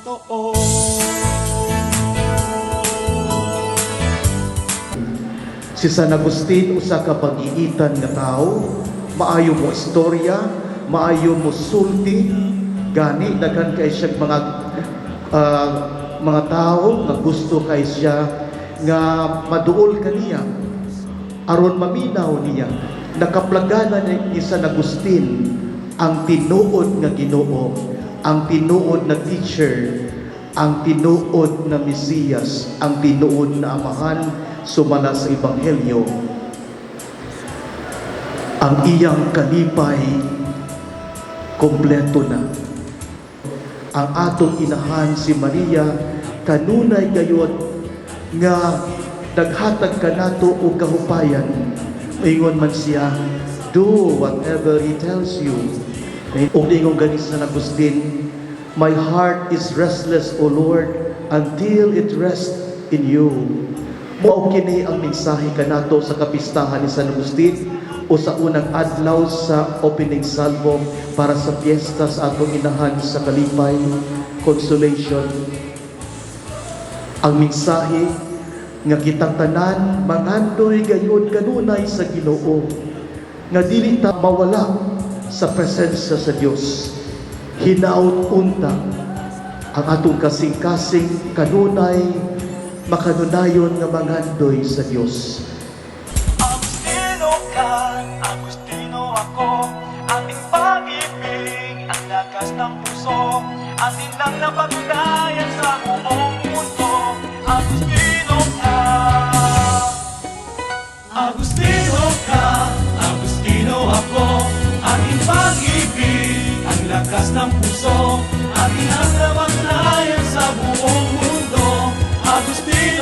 totoo. Si San Agustin usa ka pag-iitan nga tao, maayo mo istorya, maayo mo sulti, gani daghan kay siya mga tao nga gusto kay siya nga maduol kaniya aron maminaw niya. Nakaplagana ni San Agustin ang tinuod nga Ginoo, ang tinuod na teacher, ang tinuod na Mesiyas, ang tinuod na Amahan sumala sa Ebanghelyo. Ang iyang kalipay kompleto na. Ang atong inahan si Maria kanunay gayud nga naghatag kanato og kahupayan. Ingon man siya, do whatever He tells you. Og ingon gani sa San Agustin, my heart is restless, O Lord, until it rests in you. Mao kini ang mensahe kanato sa kapistahan ni San Agustin o sa unang adlaw sa opening salvo para sa piyesta sa atong inahan sa kalipay, consolation. Ang mensahe nga kitang tanan mangandoy gayud kanunay sa Ginoo, nga dili ta mawala sa presensya sa Dios. Hinaut unta ang atong kasing-kasing kanunay makanunayon nga mangandoy sa Dios. Agustino ka, Agustino ako, ating pag-ibig, ang lakas ng puso, atin lang napatunayan sa buong mundo. Agustino ka, Agustino ka, Agustino ako, ating pag-ibig, ang lakas ng puso, atin lang napatunayan sa buong mundo. Agustino